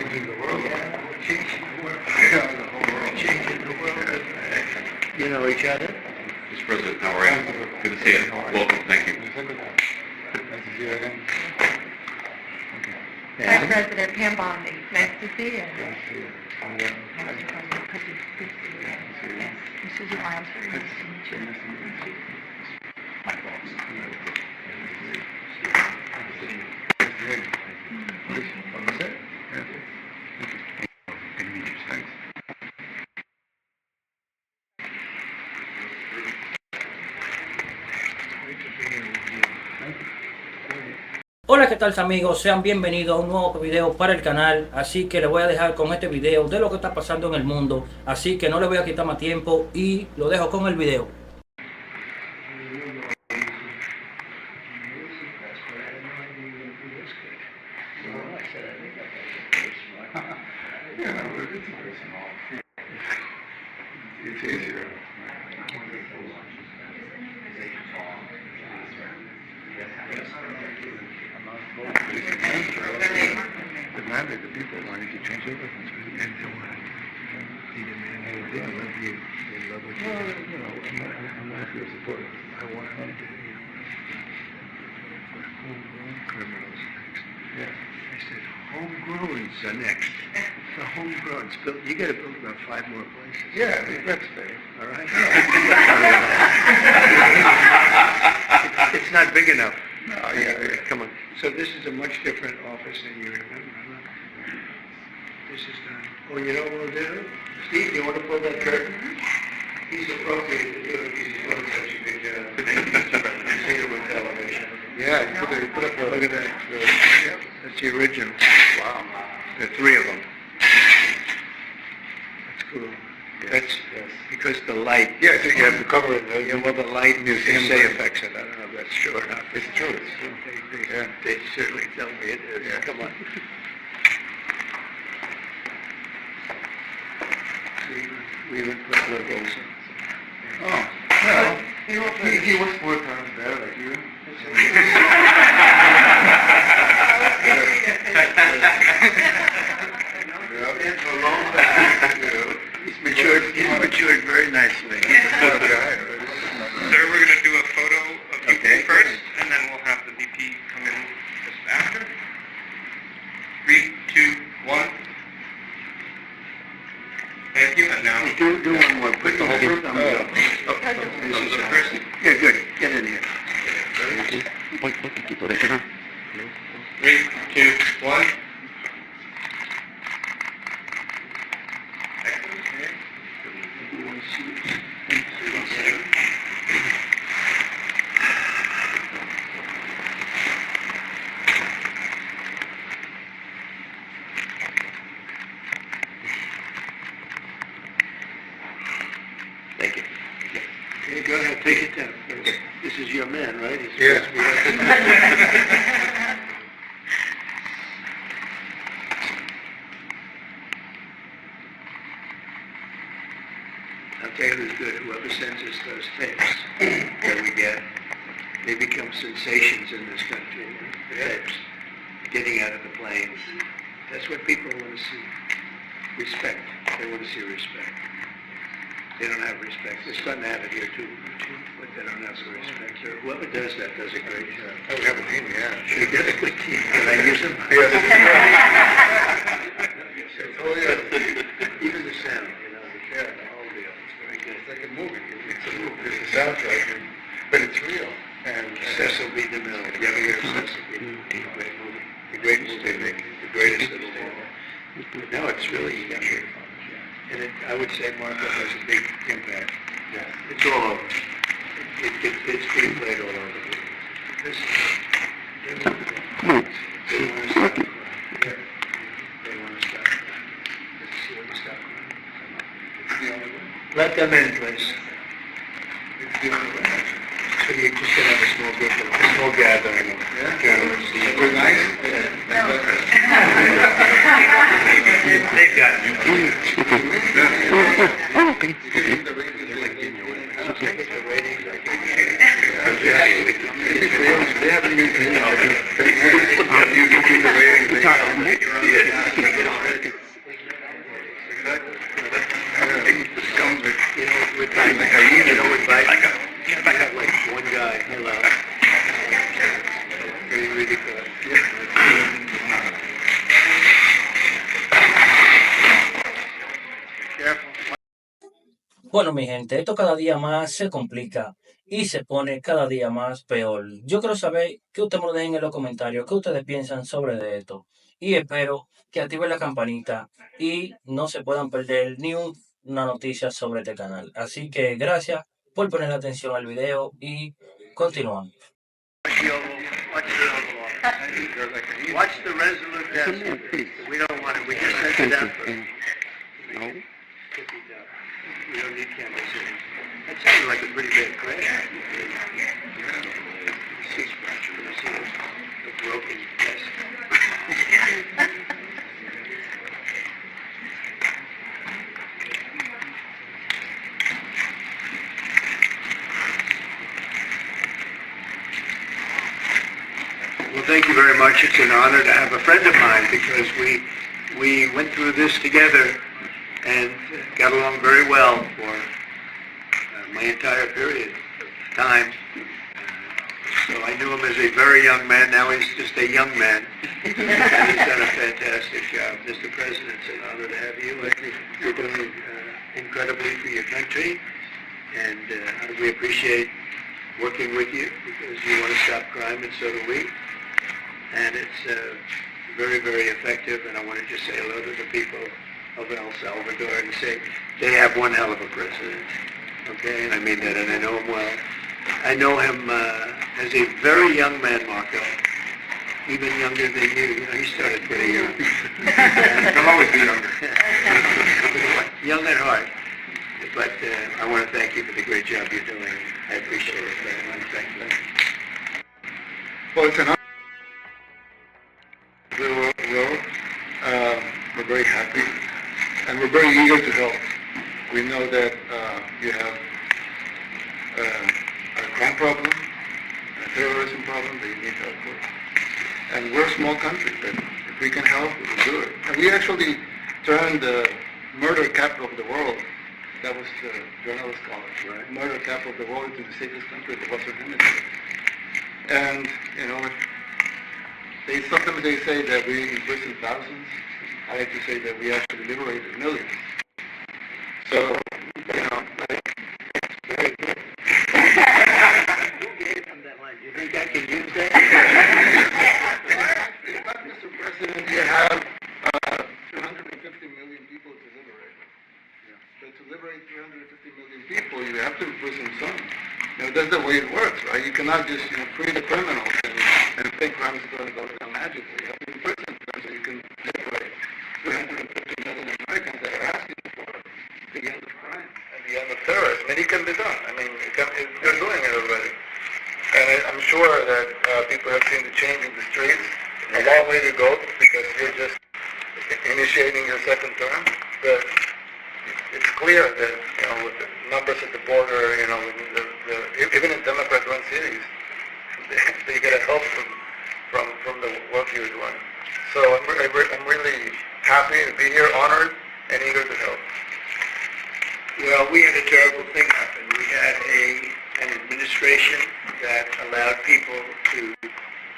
changing the world. Yeah, we're changing the world. Yeah, the whole world. We're changing the world. You know each other? Mr. President, how are you? Good to see you. Welcome, thank you. Nice to see you again. Hi, President Pam Bondi. Nice to see you. Nice to see you. Mr. President, good to see you. Yes. Mrs. Miles, very nice to meet you. Hola, ¿qué tal amigos? Sean bienvenidos a un nuevo video para el canal. Así que les voy a dejar con este video de lo que está pasando en el mundo. Así que no les voy a quitar más tiempo y lo dejo con el video. It's easier. Demanded the people wanted to change everything, and they wanted. He demanded. They love you. They love what you do. You know, I'm not your supporter. I want them to, put homegrown criminals next. Yeah. I said, homegrowns are next. The homegrown. You got to build about 5 more places. Yeah, that's fair. All right. It's not big enough. No, yeah, come on. So this is a much different office than you remember. This is done. Oh, you know what we'll do? Steve, you want to pull that curtain? He's appropriate to do it because he's doing such a good job. He's here with television. Yeah, you put up look at that. Yep, that's the original. Wow. There are 3 of them. That's cool. That's because the light. Yeah, so you have to cover it. Yeah, well, the light museum say affects it. I don't know if that's true or not. It's true. It's true. They certainly tell me it is. Yeah. Come on. We even put logos in. Oh, well, he was 4 times better like you. He's matured very nicely. Sir, we're going to do a photo of you first, and then we'll have the VP come in just after. 3, 2, 1. Thank you, and now... Do one more. Put the whole thumb up. This is the first. Yeah, good. Get in here. 3, 2, 1. Thank you. Okay, go ahead, take it down. This is your man, right? He's Yeah. I'll tell you who's good. Whoever sends us those tapes that we get, they become sensations in this country. The tapes, getting out of the planes. That's what people want to see. Respect. They want to see respect. They don't have respect. They're starting to have it here too, but they don't have the respect. So whoever does that does a great job. Oh, we have a team, yeah. We got a good team. Can I use them? Oh, yeah. Even the sound, the whole deal. It's very good. It's like a movie. It's a movie. It's a soundtrack, but it's real. And Cecil B. DeMille. You ever hear of Cecil B. DeMille? Great movie. The greatest they make. The greatest of them all. No, it's really younger. And I would say Marco has a big impact. yeah. It's all over. It's being played all over. This, they want to stop crying. They want to stop crying. Let's see what you stop crying. It's the only way. Let them in, please. It's the only way. So you're just going to have a small group of a small gathering of journalists. We're nice? They've got you. They haven't used it. Bueno, mi gente, esto cada día más se complica y se pone cada día más peor. Yo quiero saber qué ustedes me lo dejen en los comentarios, qué ustedes piensan sobre de esto. Y espero que activen la campanita y no se puedan perder ni una noticia sobre este canal. Así que gracias por poner atención al video y continuamos. Watch the resolute desk. We don't want it. We just sent it out. No. We don't need cameras in. That sounded like a pretty bad crash. Six fractures. A broken desk. Well, thank you very much. It's an honor to have a friend of mine because we went through this together and got along very well for my entire period of time. So I knew him as a very young man. Now he's just a young man. And he's done a fantastic job. Mr. President, it's an honor to have you. You're doing incredibly for your country. And we appreciate working with you because you want to stop crime, and so do we. And it's very, very effective. And I want to just say hello to the people of El Salvador and say they have one hell of a president. Okay, and I mean that, and I know him well. I know him as a very young man, Marco, even younger than you. You know, he started pretty young. He'll always be younger. Young at heart. But I want to thank you for the great job you're doing. I appreciate it very much. Thank you. Well, it's an honor. We're very happy, and we're very eager to help. We know that you have a crime problem, a terrorism problem that you need help with. And we're a small country, but if we can help, we will do it. And we actually turned the murder capital of the world, that was the journalist called it, right? Murder capital of the world into the safest country in the Western Hemisphere. And, you know, sometimes they say that we imprison thousands. I like to say that we actually liberated millions. So, you know, it's very good. Who gave him that line? Do you think I can use that? Mr. President, you have 250 million people to liberate. Yeah. But to liberate 350 million people, you have to imprison some. You know, that's the way it works, right? You cannot just, you know, free the criminals and think crime is going to go down magically. You have to imprison them so you can liberate 350 million Americans that are asking for the end of crime and the end of terrorism. And it can be done. I mean, they're doing it already. And I'm sure that people have seen the change in the streets. A long way to go because you're just initiating your second term. But it's clear that, you know, with the numbers at the border, you know, even in Democrat-run cities, they get a help from the work you're doing. So I'm really happy to be here, honored, and eager to help. Well, we had a terrible thing happen. We had an administration that allowed people to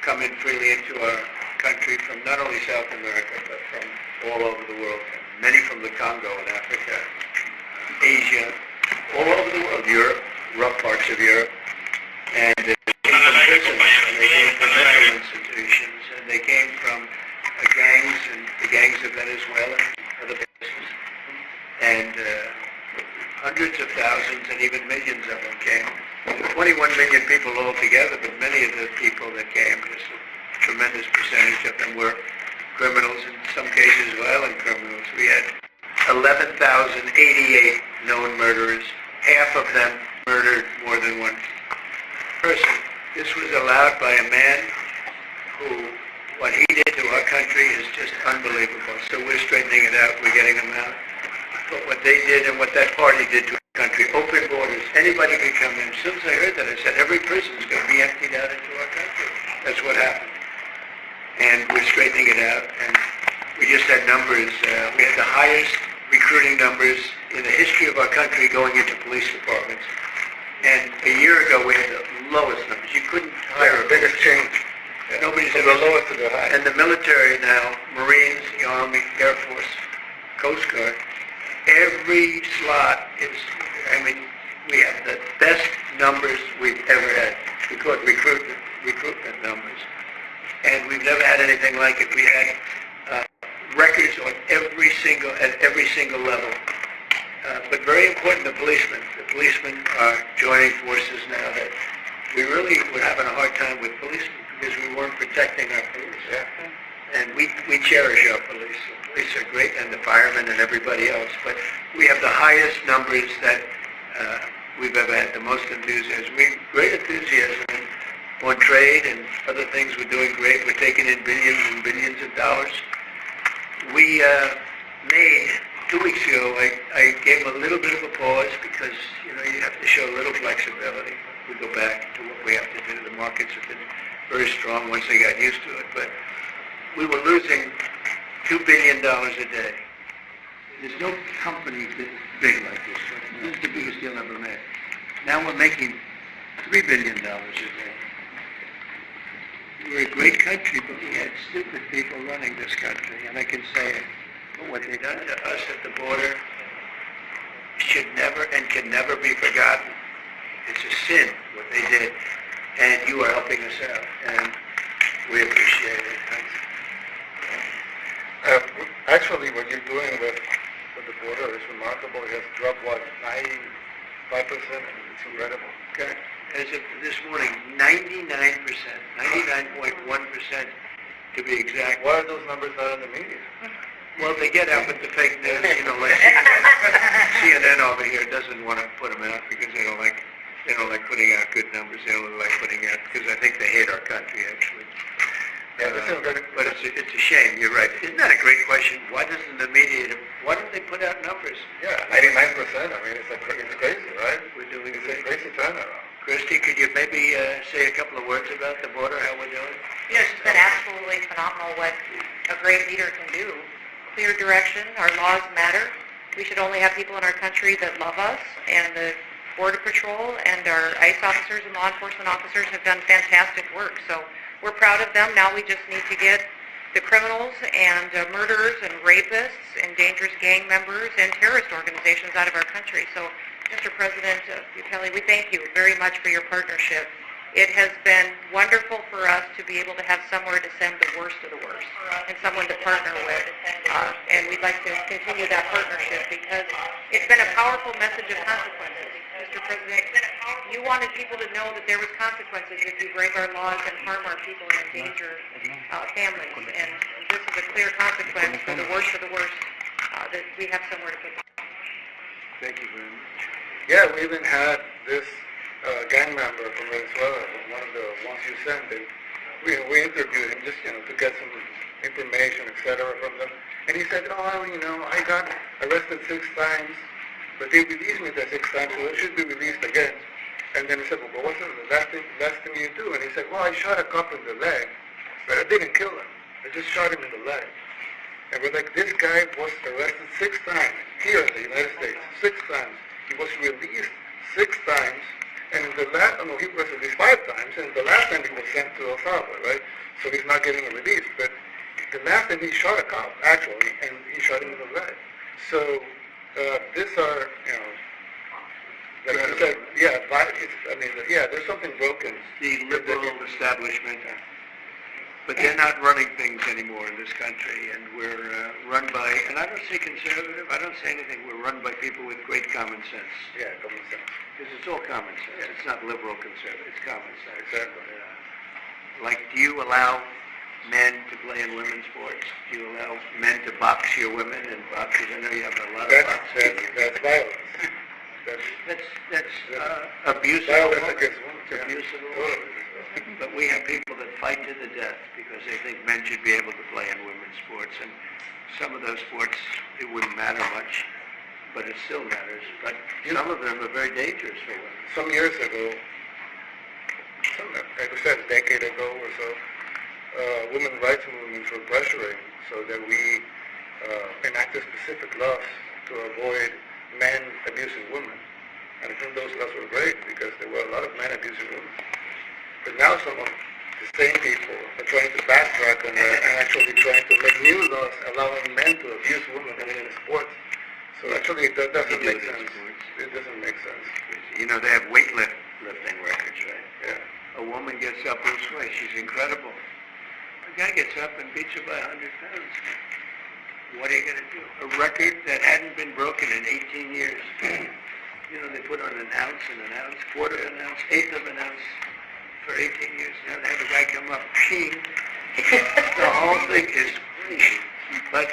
come in freely into our country from not only South America, but from all over the world, many from the Congo in Africa, Asia, all over the world, Europe, rough parts of Europe, and they came from prisons, and they came from mental institutions, and they came from gangs, and the gangs of Venezuela and other places, and hundreds of thousands and even millions of them came. 21 million people altogether, but many of the people that came, just a tremendous percentage of them were criminals, in some cases violent criminals. We had 11,088 known murderers. Half of them murdered more than one person. This was allowed by a man who, what he did to our country is just unbelievable. So we're straightening it out, we're getting them out. But what they did and what that party did to our country, open borders, anybody could come in. As soon as I heard that, I said, every prison is going to be emptied out into our country. That's what happened. And we're straightening it out, and we just had numbers. We had the highest recruiting numbers in the history of our country going into police departments. And a year ago, we had the lowest numbers. You couldn't hire The biggest change. Nobody's From the lowest to the highest. And the military now, Marines, the Army, Air Force, Coast Guard, every slot is I mean, we have the best numbers we've ever had. We call it recruitment numbers. And we've never had anything like it. We had records on at every single level. But very important, the policemen. The policemen are joining forces now that we really were having a hard time with policemen because we weren't protecting our police. Yeah. And we cherish our police. The police are great, and the firemen and everybody else. But we have the highest numbers that we've ever had, the most enthusiasm. Great enthusiasm on trade and other things. We're doing great. We're taking in billions and billions of dollars. We made, 2 weeks ago, I gave a little bit of a pause because, you know, you have to show a little flexibility. We go back to what we have to do. The markets have been very strong once they got used to it. But we were losing $2 billion a day. There's no company that's big like this. This is the biggest deal ever made. Now we're making $3 billion a day. We're a great country, but we had stupid people running this country, and I can say it. But what they done to us at the border should never and can never be forgotten. It's a sin what they did, and you are helping us out, and we appreciate it. Thanks. Actually, what you're doing with the border is remarkable. It has dropped, what, 95%? It's incredible. Okay. As of this morning, 99%, 99.1% to be exact. Why are those numbers not in the media? Well, they get out with the fake news, you know, like CNN over here doesn't want to put them out because they don't like putting out good numbers. They don't like putting out, because I think they hate our country, actually. Yeah, But it's a shame, you're right. Isn't that a great question? Why don't they put out numbers? Yeah, 99%. I mean, it's crazy, right? We're doing It's great. a crazy turnaround. Christy, could you maybe say a couple of words about the border, how we're doing? Yes, it's been absolutely phenomenal what a great leader can do. Clear direction, our laws matter. We should only have people in our country that love us, and the Border Patrol and our ICE officers and law enforcement officers have done fantastic work. So we're proud of them. Now we just need to get the criminals and murderers and rapists and dangerous gang members and terrorist organizations out of our country. So, Mr. President Bukele, we thank you very much for your partnership. It has been wonderful for us to be able to have somewhere to send the worst of the worst and someone to partner with. And we'd like to continue that partnership because it's been a powerful message of consequences. Mr. President, you wanted people to know that there was consequences if you break our laws and harm our people and endanger families. And this is a clear consequence for the worst of the worst that we have somewhere to put them. Thank you very much. Yeah, we even had this gang member from Venezuela, one of the ones you sent, and we interviewed him just, to get some information, etc. from them. And he said, I got arrested 6 times, but they released me the 6th time, so it should be released again. And then he said, well, what's the last thing you do? And he said, well, I shot a cop in the leg, but I didn't kill him. I just shot him in the leg. And we're like, this guy was arrested 6 times here in the United States, 6 times. He was released 6 times, and in the last, he was released 5 times, and the last time he was sent to El Salvador, right? So he's not getting a release. But the last time he shot a cop, actually, and he shot him in the leg. So these are, like you said, there's something broken. The liberal establishment, but they're not running things anymore in this country, and we're run by, and I don't say conservative, I don't say anything, we're run by people with great common sense. Yeah, common sense. Because it's all common sense. It's not liberal conservative, it's common sense. Exactly. Like, do you allow men to play in women's sports? Do you allow men to box your women and box? Because I know you have a lot of boxing. That's violence. That's abuse of the Violence law. against women. It's abuse of the law. But we have people that fight to the death because they think men should be able to play in women's sports. And some of those sports, it wouldn't matter much, but it still matters. But some of them are very dangerous for women. Some years ago, like I said, a decade ago or so, women rights movements were pressuring so that we enacted specific laws to avoid men abusing women. And I think those laws were great because there were a lot of men abusing women. But now some of the same people are trying to backtrack on that and actually trying to make new laws allowing men to abuse women in sports. So actually, that doesn't They do make it in sense. sports. It doesn't make sense. You know, they have weightlifting records, right? Yeah. A woman gets up this way, she's incredible. A guy gets up and beats her by 100 pounds. What are you going to do? A record that hadn't been broken in 18 years. You know, they put on an ounce and an ounce, quarter of an ounce, eighth of an ounce for 18 years. Now they have a guy come up, ping. The whole thing is crazy. But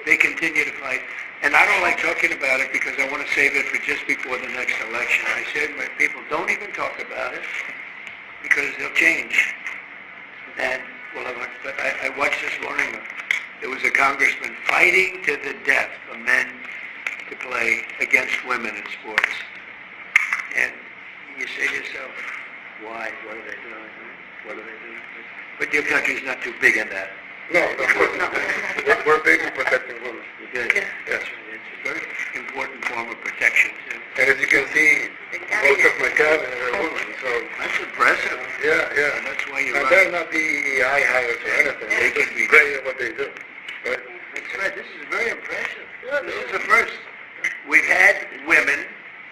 they continue to fight. And I don't like talking about it because I want to save it for just before the next election. I say to my people, don't even talk about it because they'll change. And, well, but I watched this morning, there was a congressman fighting to the death for men to play against women in sports. And you say to yourself, why? What are they doing? What are they doing? But your country's not too big in that. No, of course not. We're big in protecting women. Because Yeah. it's a very important form of protection, too. And as you can see, most of my cabinet are women, so That's impressive. yeah. And that's why you And run. they're not DEI hires or anything. They can be great at what they do. Right? That's right. This is very impressive. This is the first. We've had women,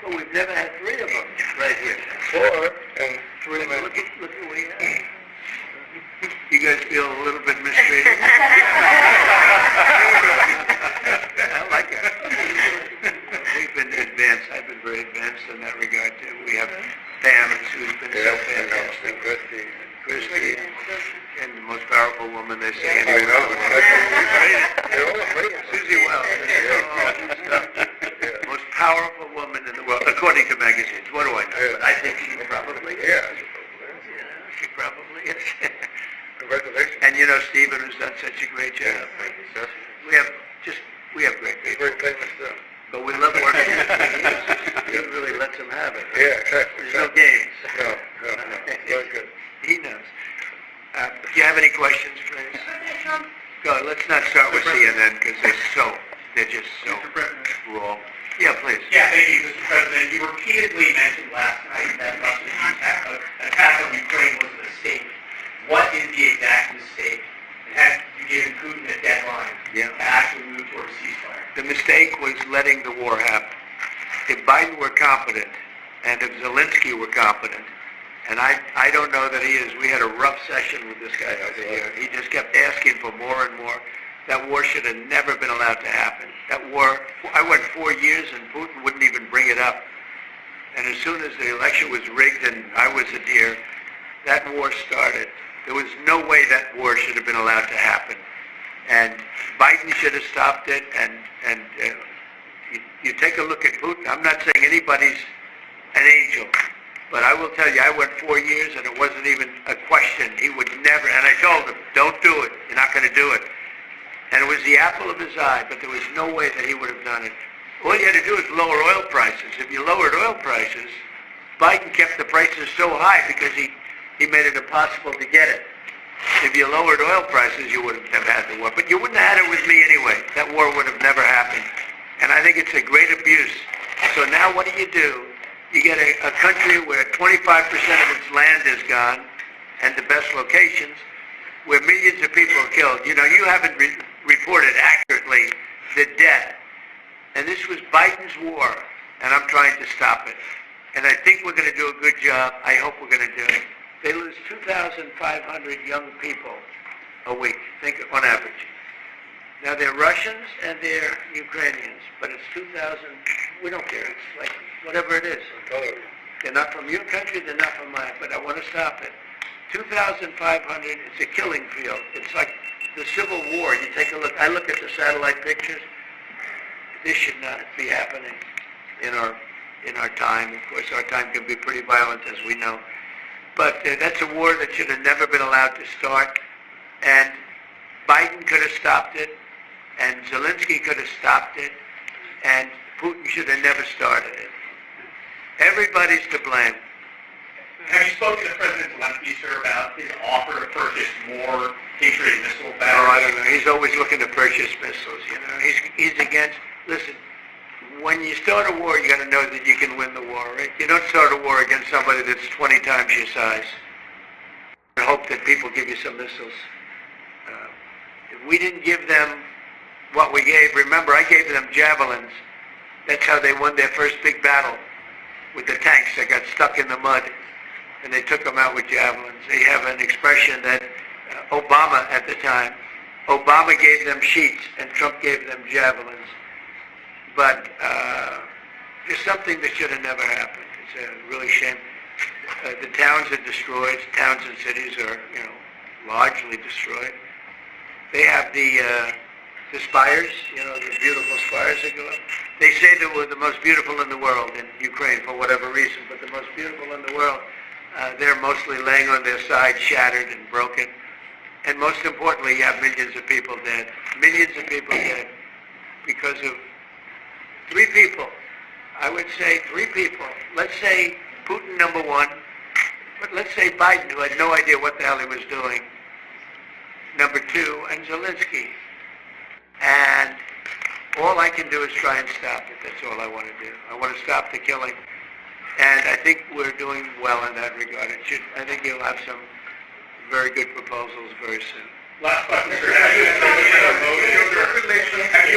but we've never had three of them right here. 4 and 3 men. Look at what we have. You guys feel a little bit mistreated? I like it. We've been advanced. I've been very advanced in that regard, too. We have Pam, who's been so Yeah, fantastic. and Christy. Christy, and the most powerful woman they say I anywhere. know. They're all great. Susie Wells. Yeah. Most powerful woman in the world, according to magazines. What do I know? But I think she probably is. Yeah. She probably is. Congratulations. And you know Stephen, who's done such a great job. We have great He's people. very famous too. But we love working with him. He really lets them have it. Yeah, exactly. There's no games. No. Very good. He knows. Do you have any questions, please? Go, let's not start with CNN because they're just so Mr. President. raw. Yeah, please. Yeah, thank you, Mr. President. You repeatedly mentioned last night that Russia's attack on Ukraine was a mistake. What is the exact mistake? And have you given Putin a deadline Yeah. to actually move toward a ceasefire? The mistake was letting the war happen. If Biden were competent, and if Zelensky were competent, and I don't know that he is. We had a rough session with this guy over here. He just kept asking for more and more. That war should have never been allowed to happen. That war, I went 4 years and Putin wouldn't even bring it up. And as soon as the election was rigged and I wasn't here, that war started. There was no way that war should have been allowed to happen. And Biden should have stopped it. And you take a look at Putin. I'm not saying anybody's an angel. But I will tell you, I went 4 years and it wasn't even a question. He would never, and I told him, don't do it. You're not going to do it. And it was the apple of his eye, but there was no way that he would have done it. All you had to do is lower oil prices. If you lowered oil prices, Biden kept the prices so high because he made it impossible to get it. If you lowered oil prices, you wouldn't have had the war. But you wouldn't have had it with me anyway. That war would have never happened. And I think it's a great abuse. So now what do? You get a country where 25% of its land is gone, and the best locations, where millions of people are killed. You know, you haven't reported accurately the death. And this was Biden's war, and I'm trying to stop it. And I think we're going to do a good job. I hope we're going to do it. They lose 2,500 young people a week, think on average. Now they're Russians and they're Ukrainians, but it's 2,000, we don't care, it's like whatever it is. They're not from your country, they're not from mine, but I want to stop it. 2,500, it's a killing field. It's like the Civil War. You take a look, I look at the satellite pictures. This should not be happening in our time. Of course, our time can be pretty violent, as we know. But that's a war that should have never been allowed to start. And Biden could have stopped it, and Zelensky could have stopped it, and Putin should have never started it. Everybody's to blame. Have you spoken to President Zelensky, sir, about his offer to purchase more Patriot missile Oh, batteries? I don't know. He's always looking to purchase missiles, you know. He's against, listen, when you start a war, you got to know that you can win the war, right? You don't start a war against somebody that's 20 times your size and hope that people give you some missiles. If we didn't give them what we gave, remember, I gave them javelins That's how they won their first big battle with the tanks that got stuck in the mud, and they took them out with javelins. They have an expression that Obama at the time, Obama gave them sheets and Trump gave them javelins. But there's something that should have never happened. It's a really shame. The towns are destroyed. Towns and cities are, largely destroyed. They have the spires, the beautiful spires that go up. They say that we're the most beautiful in the world in Ukraine for whatever reason, but the most beautiful in the world, they're mostly laying on their side, shattered and broken. And most importantly, you have millions of people dead. Millions of people dead because of three people. I would say three people. Let's say Putin, number one, but let's say Biden, who had no idea what the hell he was doing, number two, and Zelensky. And all I can do is try and stop it. That's all I want to do. I want to stop the killing. And I think we're doing well in that regard. I think you'll have some very good proposals very soon. Last question, sir. Have you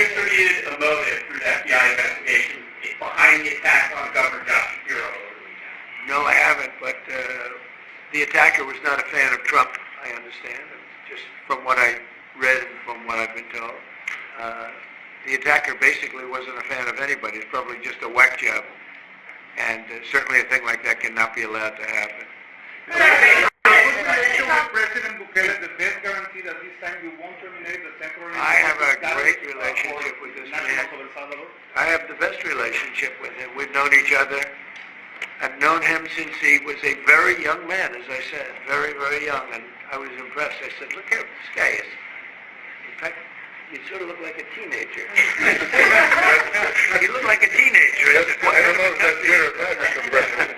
attributed a motive through the FBI investigation behind the attack on Governor Josh Shapiro over the weekend? No, I haven't, but the attacker was not a fan of Trump, I understand, just from what I read and from what I've been told. The attacker basically wasn't a fan of anybody. It's probably just a whack job. And certainly a thing like that cannot be allowed to happen. President Bukele, the best guarantee that this time you won't terminate the temporary... I have a great relationship with this man. I have the best relationship with him. We've known each other. I've known him since he was a very young man, as I said, very, very young. And I was impressed. I said, look here, this guy is... In fact, you sort of look like a teenager. You look like a teenager. I don't know if that's good or bad, Mr. President.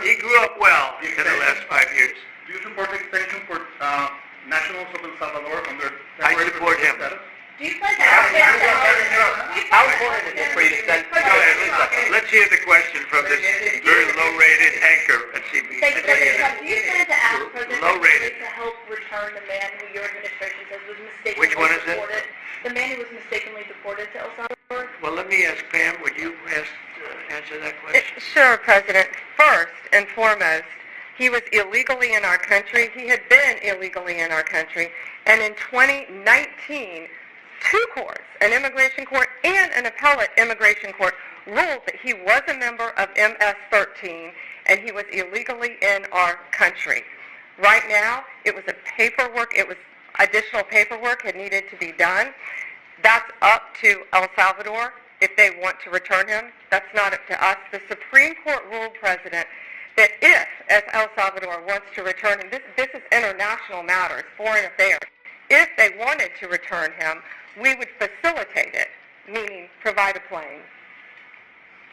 He grew up well in the last 5 years. Do you support the extension for nationals of El Salvador under... I support him. Do you plan to ask How important is it for you to send... Let's hear the question from this very low-rated anchor at CBS. Thank you, President. Do you plan to ask President Low-rated. Bukele to help return the man who your administration says was mistakenly Which one is it? deported? The man who was mistakenly deported to El Salvador? Well, let me ask Pam, would you answer that question? Sure, President. First and foremost, he was illegally in our country. He had been illegally in our country. And in 2019, two courts, an immigration court and an appellate immigration court, ruled that he was a member of MS-13 and he was illegally in our country. Right now, it was additional paperwork had needed to be done. That's up to El Salvador if they want to return him. That's not up to us. The Supreme Court ruled, President, that if, as El Salvador wants to return him, this is international matters, foreign affairs, if they wanted to return him, we would facilitate it, meaning provide a plane.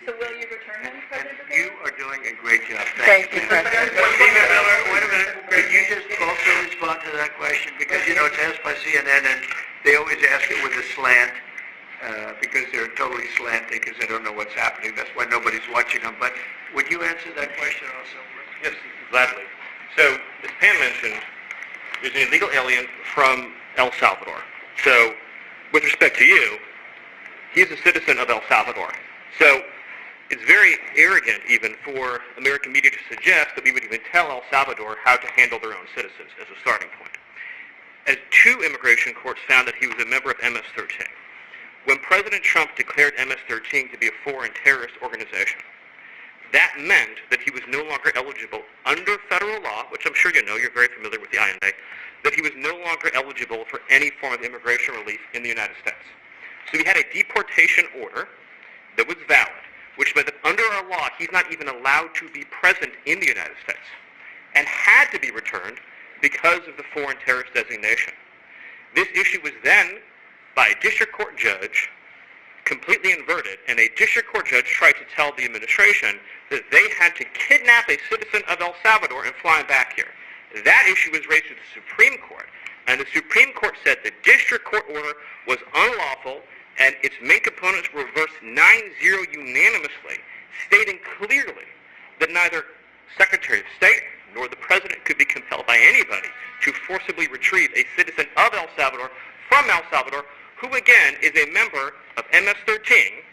So will you return him, President Bukele? You are doing a great job. Thank you, Pam. President. Stephen Miller, wait a minute. Could you just also respond to that question? Because, it's asked by CNN, and they always ask it with a slant, because they're totally slanted, because they don't know what's happening. That's why nobody's watching them. But would you answer that question also? Yes, gladly. So, as Pam mentioned, there's an illegal alien from El Salvador. So, with respect to you, he's a citizen of El Salvador. So, it's very arrogant even for American media to suggest that we would even tell El Salvador how to handle their own citizens as a starting point. As two immigration courts found that he was a member of MS-13. When President Trump declared MS-13 to be a foreign terrorist organization, that meant that he was no longer eligible under federal law, which I'm sure you know, you're very familiar with the INA, that he was no longer eligible for any form of immigration relief in the United States. So we had a deportation order that was valid, which meant that under our law, he's not even allowed to be present in the United States and had to be returned because of the foreign terrorist designation. This issue was then, by a district court judge, completely inverted, and a district court judge tried to tell the administration that they had to kidnap a citizen of El Salvador and fly him back here. That issue was raised to the Supreme Court, and the Supreme Court said the district court order was unlawful, and its main components were reversed 9-0 unanimously, stating clearly that neither Secretary of State nor the President could be compelled by anybody to forcibly retrieve a citizen of El Salvador from El Salvador, who again is a member of MS-13,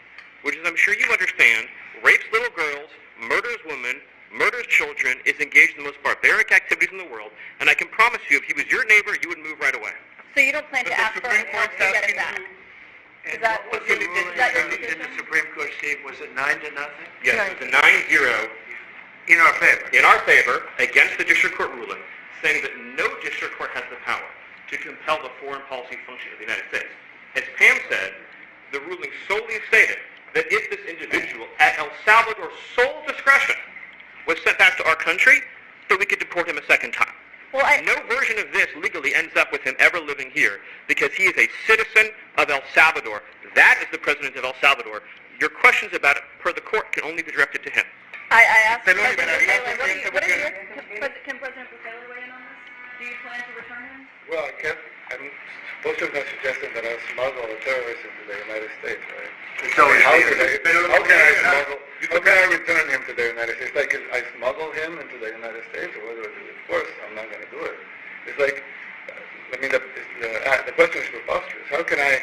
which, as I'm sure you understand, rapes little girls, murders women, murders children, is engaged in the most barbaric activities in the world, and I can promise you, if he was your neighbor, you would move right away. So you don't plan to ask for an award to get it back? And that- what was is the it- ruling is that your in the position? Supreme Court, Steve? Was it 9-0? Yes, it's a 9-0 In our favor? in our favor against the district court ruling, saying that no district court has the power to compel the foreign policy function of the United States. As Pam said, the ruling solely stated that if this individual, at El Salvador's sole discretion, was sent back to our country, that we could deport him a second time. Well, No version of this legally ends up with him ever living here because he is a citizen of El Salvador. That is the president of El Salvador. Your questions about it, per the court, can only be directed to him. I asked Pero, President Presidente Bukele, what is your, Bukele. can President Bukele weigh in on this? Do you plan to return him? Well, most of them suggesting that I smuggle a terrorist into the United States, right? It's always how been. can I return him to the United States? Like, I smuggle him into the United States, or whether of course, I'm not going to do it. It's like, the question is preposterous. How can I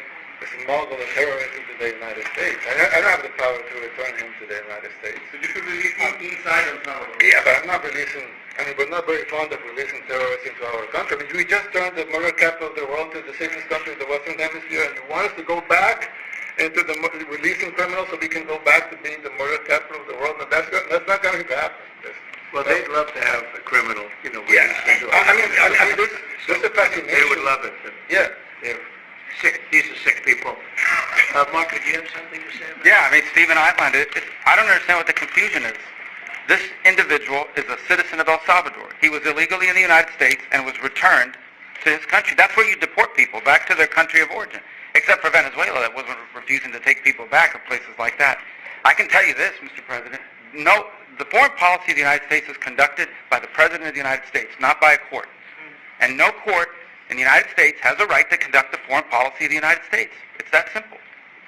smuggle a terrorist into the United States? I don't have the power to return him to the United States. So you could release him inside El Salvador? Yeah, but I'm not releasing, we're not very fond of releasing terrorists into our country. I mean, we just turned the murder capital of the world to the safest country in the Western Hemisphere, and you want us to go back into the releasing criminals so we can go back to being the murder capital of the world? And that's not going to happen. Well, they'd love to have a criminal, Yeah, there's a fascination. They would love it. Yeah. They're sick. These are sick people. Mark, did you have something to say about that? Yeah, I mean, Stephen outlined it. I don't understand what the confusion is. This individual is a citizen of El Salvador. He was illegally in the United States and was returned to his country. That's where you deport people, back to their country of origin, except for Venezuela that wasn't refusing to take people back, or places like that. I can tell you this, Mr. President. No, the foreign policy of the United States is conducted by the President of the United States, not by a court. And no court in the United States has a right to conduct the foreign policy of the United States. It's that simple.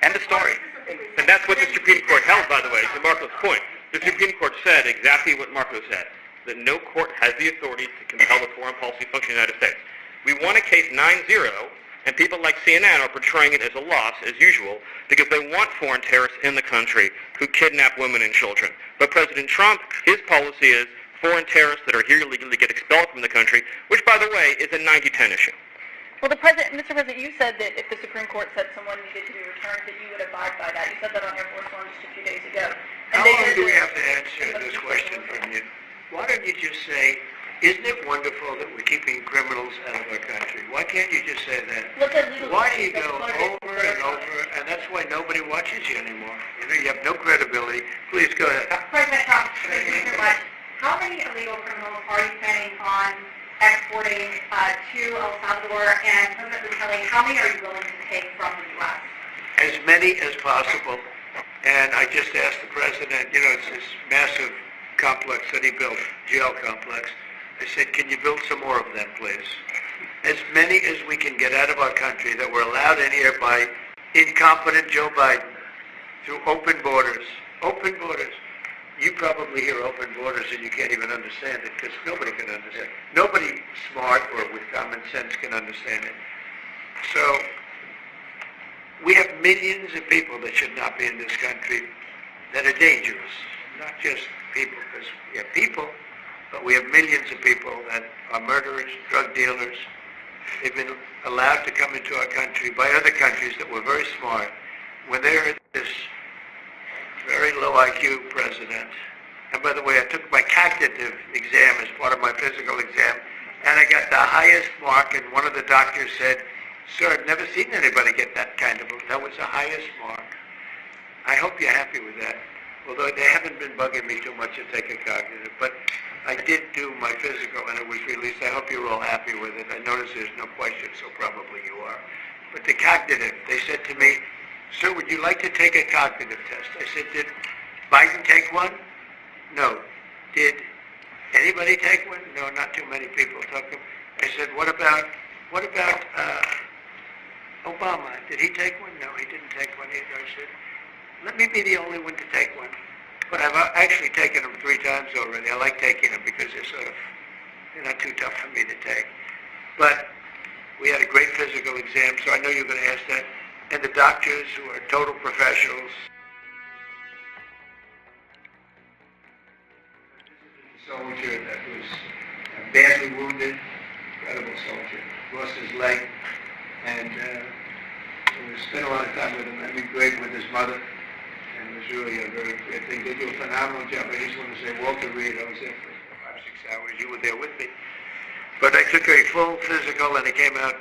End of story. And that's what the Supreme Court held, by the way, to Marco's point. The Supreme Court said exactly what Marco said, that no court has the authority to compel the foreign policy function of the United States. We won a case 9-0, and people like CNN are portraying it as a loss, as usual, because they want foreign terrorists in the country who kidnap women and children. But President Trump, his policy is foreign terrorists that are here illegally get expelled from the country, which, by the way, is a 90-10 issue. Well, Mr. President, you said that if the Supreme Court said someone needed to be returned, that you would abide by that. You said that on Air Force One just a few days ago. How long do we have to answer this question from you? Why don't you just say, isn't it wonderful that we're keeping criminals out of our country? Why can't you just say that? Look at legal Why do you cases go that over and over, and that's why nobody watches you anymore? You have no credibility. Please go ahead. President Trump, thank you so much. How many illegal criminals are you planning on exporting to El Salvador? And President Bukele, how many are you willing to take from the U.S.? As many as possible. And I just asked the president, it's this massive complex that he built, jail complex. I said, can you build some more of them, please? As many as we can get out of our country that were allowed in here by incompetent Joe Biden through open borders. Open borders. You probably hear open borders and you can't even understand it because nobody can understand it. Nobody smart or with common sense can understand it. So we have millions of people that should not be in this country that are dangerous. Not just people, because we have people, but we have millions of people that are murderers, drug dealers. They've been allowed to come into our country by other countries that were very smart. When they heard this very low IQ president, and by the way, I took my cognitive exam as part of my physical exam, and I got the highest mark, and one of the doctors said, "Sir, I've never seen anybody get that kind of, that was the highest mark." I hope you're happy with that. Although they haven't been bugging me too much to take a cognitive, but I did do my physical and it was released. I hope you're all happy with it. I notice there's no question, so probably you are. But the cognitive, they said to me, "Sir, would you like to take a cognitive test?" I said, "Did Biden take one?" "No." "Did anybody take one?" "No, not too many people took them." I said, what about Obama? Did he take one?" "No, he didn't take one either." I said, "Let me be the only one to take one." But I've actually taken them 3 times already. I like taking them because they're not too tough for me to take. But we had a great physical exam, so I know you're going to ask that. And the doctors who are total professionals. Soldier that was badly wounded, incredible soldier, lost his leg, and we spent a lot of time with him. I great with his mother, and it was really a very great thing. They do a phenomenal job. I just want to say, Walter Reed, I was there for 5 or 6 hours. You were there with me. But I took a full physical, and it came out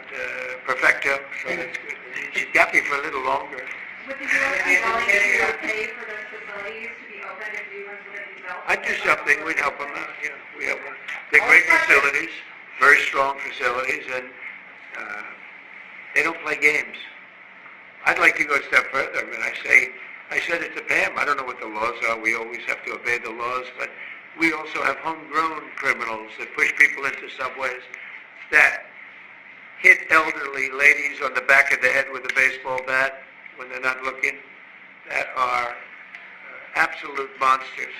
perfecto, so that's good. She got me for a little longer. Would the U.S. be willing to pay for those facilities to be open if new ones would be built? I'd do something. We'd help them out. Yeah, we help them. They're great facilities, very strong facilities, and they don't play games. I'd like to go a step further. I mean, I said it to Pam. I don't know what the laws are. We always have to obey the laws, but we also have homegrown criminals that push people into subways, that hit elderly ladies on the back of the head with a baseball bat when they're not looking, that are absolute monsters.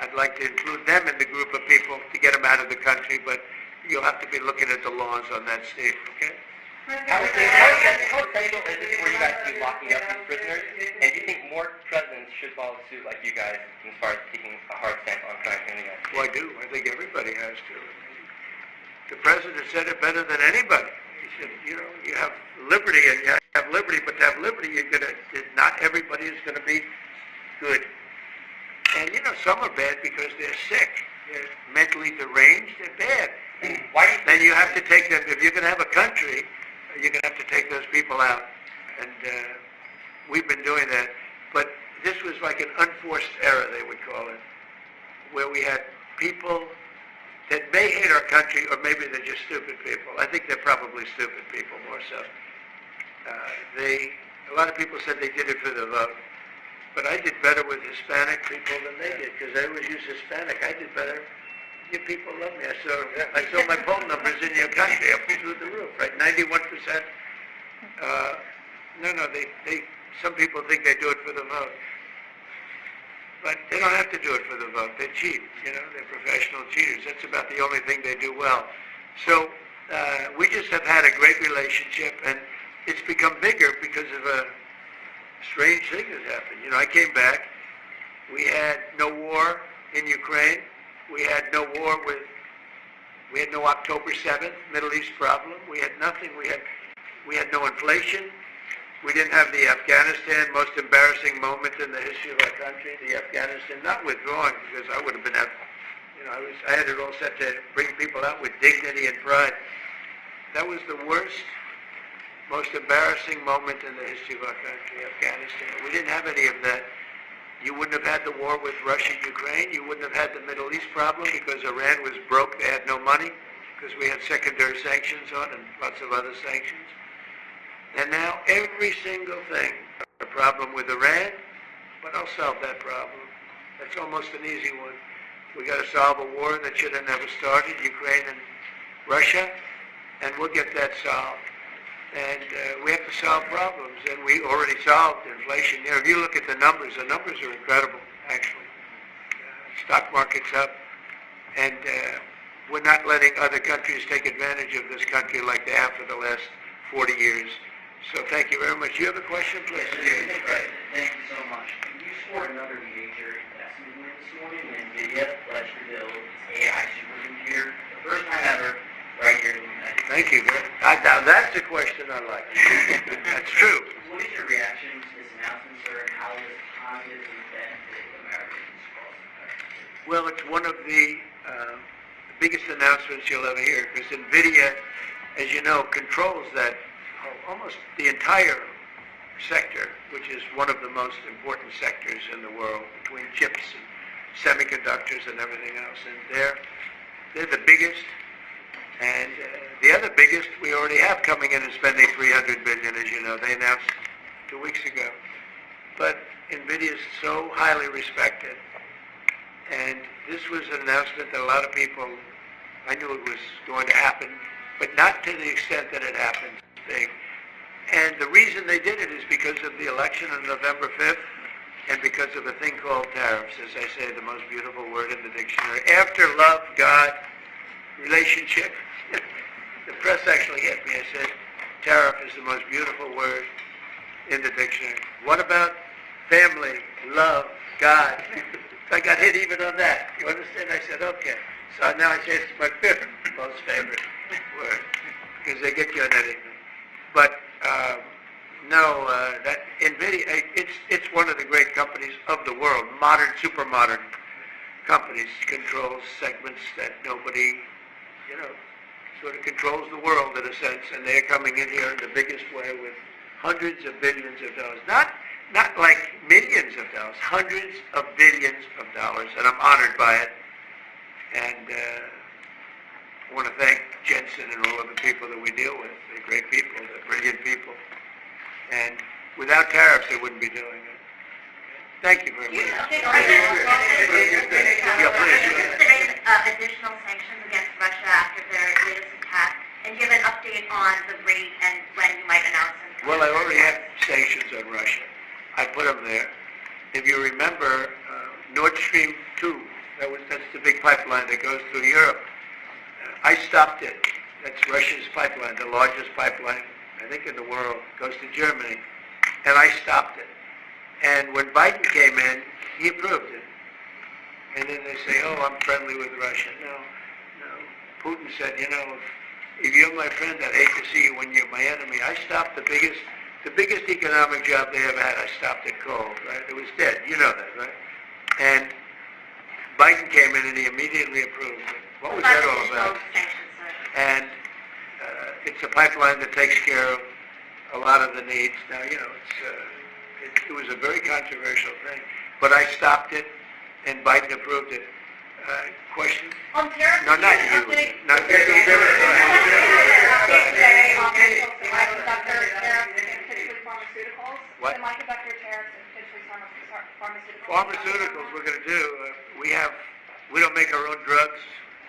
I'd like to include them in the group of people to get them out of the country, but you'll have to be looking at the laws on that, Steve, okay? How essential is it for you guys to be locking up these prisoners? And do you think more presidents should follow suit like you guys as far as taking a hard stance on trying to unionize? Well, I do. I think everybody has to. The president said it better than anybody. He said, you know, you have liberty and you have liberty, but to have liberty, not everybody is going to be good. And, you know, some are bad because they're sick. They're mentally deranged. They're bad. Then you have to take them, if you're going to have a country, you're going to have to take those people out. And we've been doing that. But this was like an unforced error, they would call it, where we had people that may hate our country, or maybe they're just stupid people. I think they're probably stupid people more so. A lot of people said they did it for the vote. But I did better with Hispanic people than they did, because they always use Hispanic. I did better. You people love me. I saw my poll numbers in your country up through the roof, right? 91%. Some people think they do it for the vote. But they don't have to do it for the vote. They cheat, you know. They're professional cheaters. That's about the only thing they do well. So we just have had a great relationship, and it's become bigger because of a strange thing that happened. You know, I came back. We had no war in Ukraine. We had no October 7th Middle East problem. We had nothing. We had no inflation. We didn't have the Afghanistan most embarrassing moment in the history of our country. The Afghanistan, not withdrawing, because I would have been, I had it all set to bring people out with dignity and pride. That was the worst, most embarrassing moment in the history of our country, Afghanistan. We didn't have any of that. You wouldn't have had the war with Russia and Ukraine. You wouldn't have had the Middle East problem because Iran was broke. They had no money because we had secondary sanctions on and lots of other sanctions. And now every single thing, a problem with Iran, but I'll solve that problem. That's almost an easy one. We got to solve a war that should have never started, Ukraine and Russia, and we'll get that solved. And we have to solve problems, and we already solved inflation. You know, if you look at the numbers are incredible, actually. Stock market's up, and we're not letting other countries take advantage of this country like they have for the last 40 years. So thank you very much. You have a question, please? Right. Thank you so much. You scored another major investment win this morning in NVIDIA, pledged to build AI supercomputer, the first time ever, right here in the United States. Thank you. Now that's a question I like. That's true. What is your reaction to this announcement, sir, and how will this positively benefit Americans across the country? Well, it's one of the biggest announcements you'll ever hear, because NVIDIA, as you know, controls that almost the entire sector, which is one of the most important sectors in the world, between chips and semiconductors and everything else. And they're the biggest. And the other biggest we already have coming in and spending $300 billion, as you know. They announced 2 weeks ago. But NVIDIA is so highly respected. And this was an announcement that a lot of people, I knew it was going to happen, but not to the extent that it happened. And the reason they did it is because of the election on November 5th and because of a thing called tariffs, as I say, the most beautiful word in the dictionary. After love, God, relationship. The press actually hit me. I said, tariff is the most beautiful word in the dictionary. What about family, love, God? I got hit even on that. You understand? I said, okay. So now I say it's my fifth most favorite word, because they get you on anything. But no, that NVIDIA, it's one of the great companies of the world, modern, super modern companies, controls segments that nobody, sort of controls the world in a sense, and they're coming in here in the biggest way with hundreds of billions of dollars. Not like millions of dollars, hundreds of billions of dollars, and I'm honored by it. And I want to thank Jensen and all of the people that we deal with. They're great people, they're brilliant people. And without tariffs, they wouldn't be doing it. Thank you very much. Additional sanctions against Russia after their latest attack, and give an update on the rate and when you might announce them. Well, I already have sanctions on Russia. I put them there. If you remember, Nord Stream 2, that's the big pipeline that goes through Europe. I stopped it. That's Russia's pipeline, the largest pipeline, I think, in the world. Goes to Germany. And I stopped it. And when Biden came in, he approved it. And then they say, oh, I'm friendly with Russia. No. Putin said, if you're my friend, I'd hate to see you when you're my enemy. I stopped the biggest economic job they ever had. I stopped it cold, right? It was dead. You know that, right? And Biden came in and he immediately approved it. What was that all about? And it's a pipeline that takes care of a lot of the needs. Now, it was a very controversial thing, but I stopped it, and Biden approved it. Question? On tariffs? No, not you. Not you. What? Semiconductor tariffs and potentially pharmaceuticals. Pharmaceuticals we're going to do. We don't make our own drugs,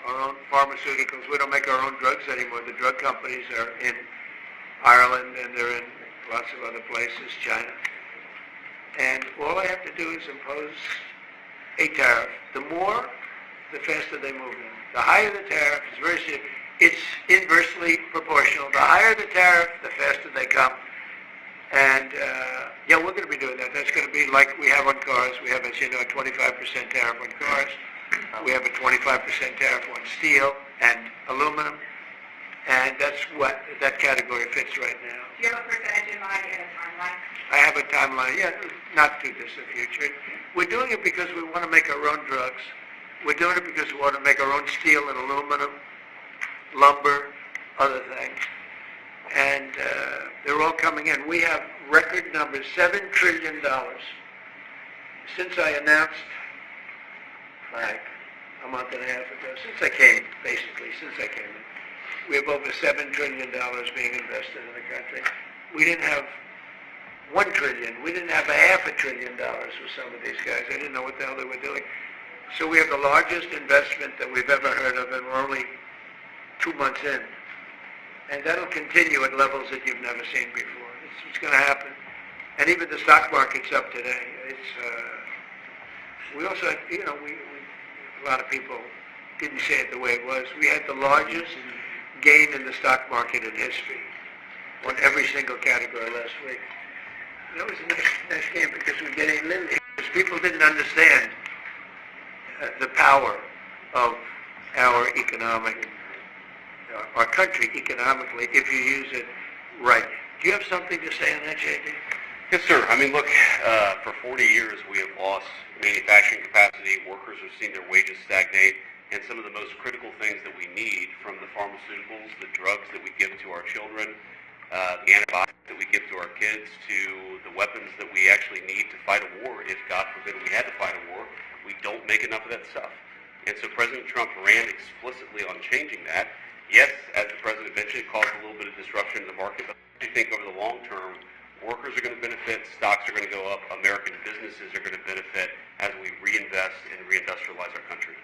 our own pharmaceuticals. We don't make our own drugs anymore. The drug companies are in Ireland and they're in lots of other places, China. And all I have to do is impose a tariff. The more, the faster they move in. The higher the tariff, it's inversely proportional. The higher the tariff, the faster they come. And we're going to be doing that. That's going to be like we have on cars. We have, as you know, a 25% tariff on cars. We have a 25% tariff on steel and aluminum. And that's what that category fits right now. Do you have a percentage in mind and a timeline? I have a timeline, not too distant future. We're doing it because we want to make our own drugs. We're doing it because we want to make our own steel and aluminum, lumber, other things. And they're all coming in. We have record numbers, $7 trillion. Since I announced, like a month and a half ago, since I came in, we have over $7 trillion being invested in the country. We didn't have $1 trillion. We didn't have $500 billion with some of these guys. I didn't know what the hell they were doing. So we have the largest investment that we've ever heard of, and we're only 2 months in. And that'll continue at levels that you've never seen before. It's going to happen. And even the stock market's up today. We also had, a lot of people didn't say it the way it was. We had the largest gain in the stock market in history on every single category last week. That was a nice game because we're getting little. Because people didn't understand the power of our country economically if you use it right. Do you have something to say on that, J.D.? Yes, sir. I mean, look, for 40 years we have lost manufacturing capacity. Workers have seen their wages stagnate. And some of the most critical things that we need, from the pharmaceuticals, the drugs that we give to our children, the antibiotics that we give to our kids, to the weapons that we actually need to fight a war, if God forbid we had to fight a war, we don't make enough of that stuff. And so President Trump ran explicitly on changing that. Yes, as the President mentioned, it caused a little bit of disruption in the market, but I think over the long term, workers are going to benefit, stocks are going to go up, American businesses are going to benefit as we reinvest and reindustrialize our country.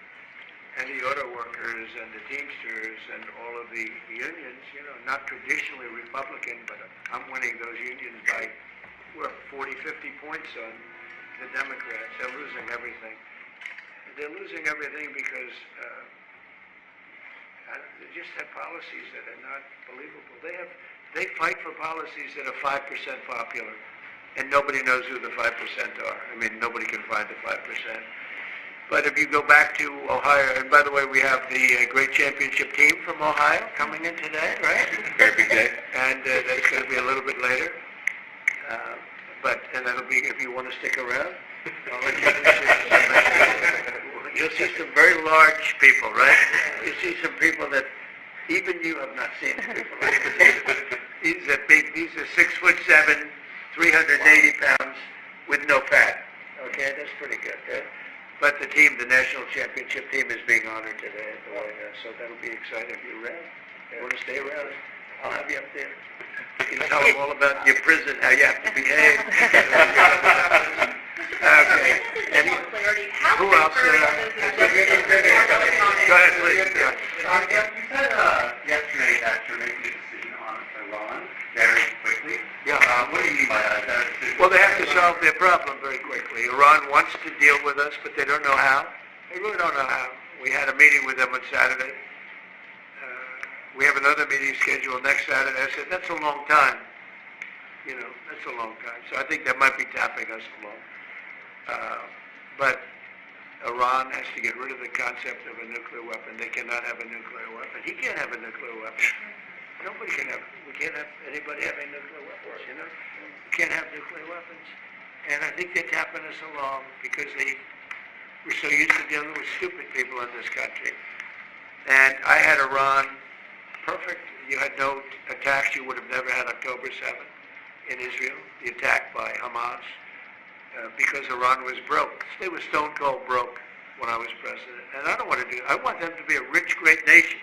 And the auto workers and the Teamsters and all of the unions, not traditionally Republican, but I'm winning those unions by, 40, 50 points on the Democrats. They're losing everything. They're losing everything because they just have policies that are not believable. They fight for policies that are 5% popular. and nobody knows who the 5% are. I mean, nobody can find the 5%. But if you go back to Ohio, and by the way, we have the great championship team from Ohio coming in today, right? Very big day. And that's going to be a little bit later. And that'll be, if you want to stick around, I'll let you you'll see some very large people, right? You'll see some people that even you have not seen people like this. These are big, these are 6'7", 380 pounds with no fat. Okay, that's pretty good. But the team, the national championship team, is being honored today at the White House, so that'll be exciting. If you're around, you want to stay around, I'll have you up there. You can tell them all about your prison, how you have to behave. Okay. Who else? Go ahead, please. You said yesterday that you're making a decision on Iran very quickly. Yeah. What do you mean by that? Well, they have to solve their problem very quickly. Iran wants to deal with us, but they don't know how. They really don't know how. We had a meeting with them on Saturday. We have another meeting scheduled next Saturday. I said, that's a long time. You know, that's a long time. So I think they might be tapping us along. But Iran has to get rid of the concept of a nuclear weapon. They cannot have a nuclear weapon. He can't have a nuclear weapon. Nobody can have, we can't have anybody having nuclear weapons, you know? We can't have nuclear weapons. And I think they're tapping us along because we're so used to dealing with stupid people in this country. And I had Iran perfect. You had no attacks. You would have never had October 7th in Israel, the attack by Hamas, because Iran was broke. They were stone cold broke when I was president. And I don't want to do, I want them to be a rich, great nation.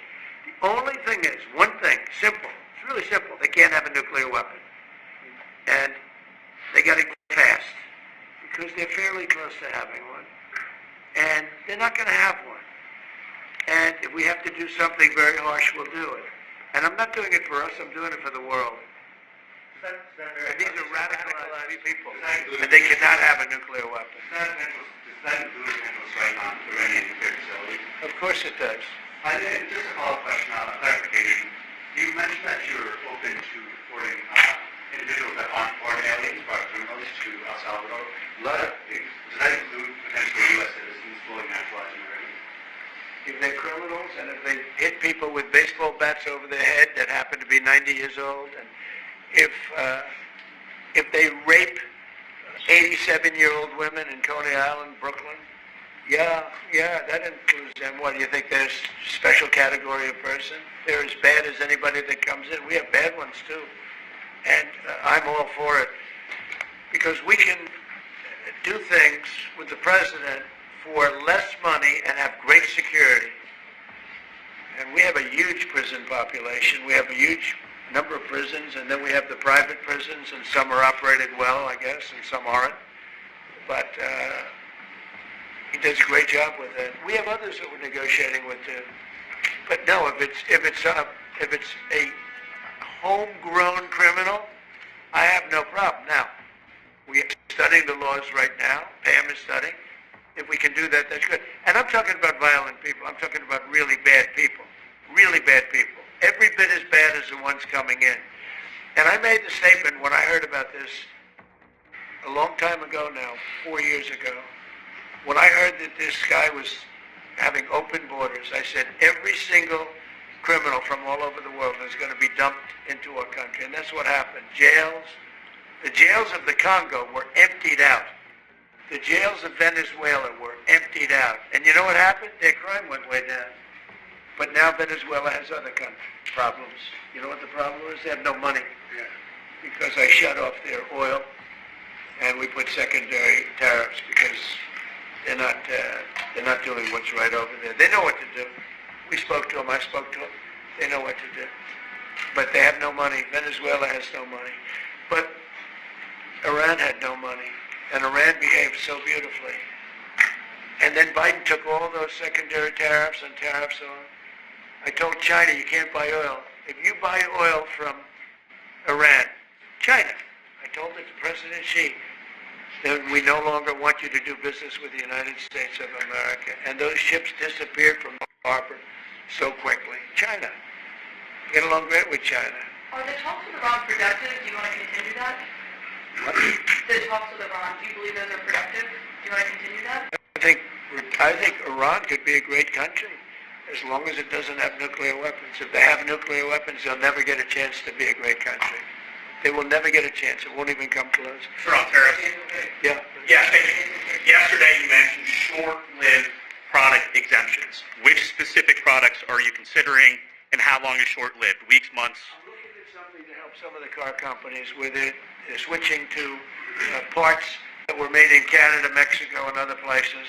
The only thing is, one thing, simple, it's really simple, they can't have a nuclear weapon. And they got to go fast, because they're fairly close to having one. And they're not going to have one. And if we have to do something very harsh, we'll do it. And I'm not doing it for us, I'm doing it for the world. And these are radicalized people, and they cannot have a nuclear weapon. Does that include missiles right on Iranian nuclear facilities? Of course it does. Just a follow-up question on clarification. You mentioned that you're open to deporting individuals that aren't foreign aliens, but criminals to El Salvador. Does that include potentially U.S. citizens, fully naturalized Americans? If they're criminals, and if they hit people with baseball bats over their head that happen to be 90 years old, and if they rape 87-year-old women in Coney Island, Brooklyn, yeah, that includes them. What, do you think there's a special category of person? They're as bad as anybody that comes in. We have bad ones too. And I'm all for it. Because we can do things with the president for less money and have great security. And we have a huge prison population. We have a huge number of prisons, and then we have the private prisons, and some are operated well, I guess, and some aren't. But he does a great job with it. We have others that we're negotiating with too. But no, if it's a homegrown criminal, I have no problem. Now, we are studying the laws right now. Pam is studying. If we can do that, that's good. And I'm talking about violent people. I'm talking about really bad people. Really bad people. Every bit as bad as the ones coming in. And I made the statement when I heard about this a long time ago now, 4 years ago. When I heard that this guy was having open borders, I said every single criminal from all over the world is going to be dumped into our country. And that's what happened. The jails of the Congo were emptied out. The jails of Venezuela were emptied out. And you know what happened? Their crime went way down. But now Venezuela has other problems. You know what the problem is? They have no money. Because I shut off their oil, and we put secondary tariffs because they're not doing what's right over there. They know what to do. We spoke to them. I spoke to them. They know what to do. But they have no money. Venezuela has no money. But Iran had no money. And Iran behaved so beautifully. And then Biden took all those secondary tariffs and tariffs on. I told China, you can't buy oil. If you buy oil from Iran, China, I told it to President Xi, then we no longer want you to do business with the United States of America. And those ships disappeared from the harbor so quickly. China. Get along great with China. Are the talks with Iran productive? Do you want to continue that? the talks with Iran, do you believe those are productive? Do you want to continue that? I think Iran could be a great country as long as it doesn't have nuclear weapons. If they have nuclear weapons, they'll never get a chance to be a great country. They will never get a chance. It won't even come close. Sir, on tariffs? Yeah. Yeah, thank you. Yesterday you mentioned short-lived product exemptions. Which specific products are you considering, and how long is short-lived? Weeks, months? I'm looking at something to help some of the car companies where they're switching to parts that were made in Canada, Mexico, and other places,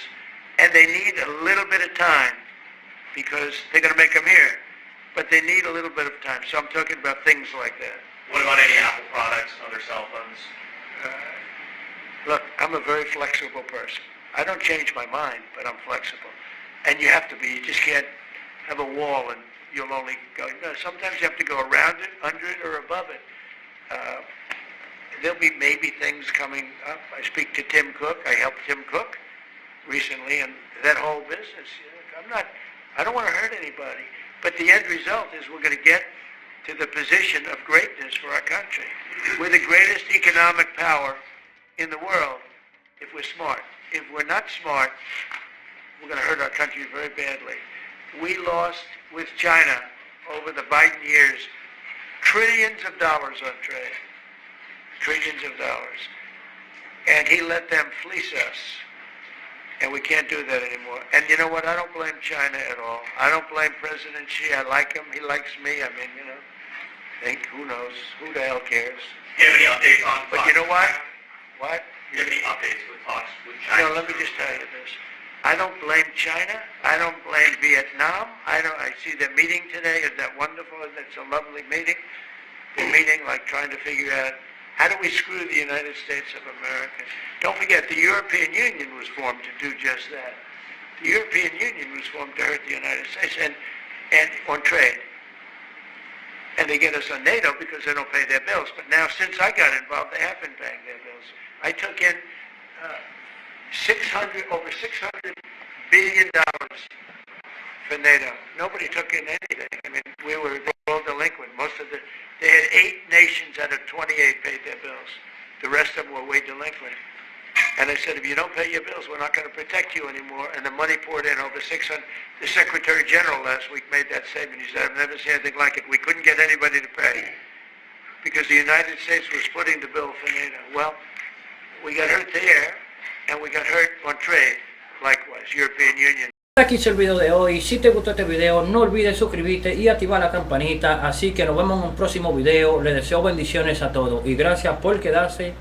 and they need a little bit of time because they're going to make them here, but they need a little bit of time. So I'm talking about things like that. What about any Apple products, other cell phones? Look, I'm a very flexible person. I don't change my mind, but I'm flexible. And you have to be. You just can't have a wall and you'll only go. No, sometimes you have to go around it, under it, or above it. There'll be maybe things coming up. I speak to Tim Cook. I helped Tim Cook recently, and that whole business. I don't want to hurt anybody, but the end result is we're going to get to the position of greatness for our country. We're the greatest economic power in the world if we're smart. If we're not smart, we're going to hurt our country very badly. We lost with China over the Biden years trillions of dollars on trade. Trillions of dollars. And he let them fleece us. And we can't do that anymore. And you know what? I don't blame China at all. I don't blame President Xi. I like him. He likes me. I mean, who knows? Who the hell cares? Do you have any updates on But you know what? What? Do you have any updates with talks with China? No, let me just tell you this. I don't blame China. I don't blame Vietnam. I see their meeting today. Isn't that wonderful? It's a lovely meeting. They're meeting, like trying to figure out how do we screw the United States of America. Don't forget, the European Union was formed to do just that. The European Union was formed to hurt the United States and on trade. And they get us on NATO because they don't pay their bills. But now, since I got involved, they have been paying their bills. I took in over $600 billion for NATO. Nobody took in anything. I mean, we were all delinquent. They had 8 nations out of 28 paid their bills. The rest of them were way delinquent. And I said, if you don't pay your bills, we're not going to protect you anymore. And the money poured in over 600. The Secretary General last week made that statement. He said, I've never seen anything like it. We couldn't get anybody to pay because the United States was footing the bill for NATO. Well, we got hurt there, and we got hurt on trade, likewise, European Union. Aquí es el video de hoy. Si te gustó este video, no olvides suscribirte y activar la campanita. Así que nos vemos en un próximo video. Les deseo bendiciones a todos y gracias por quedarse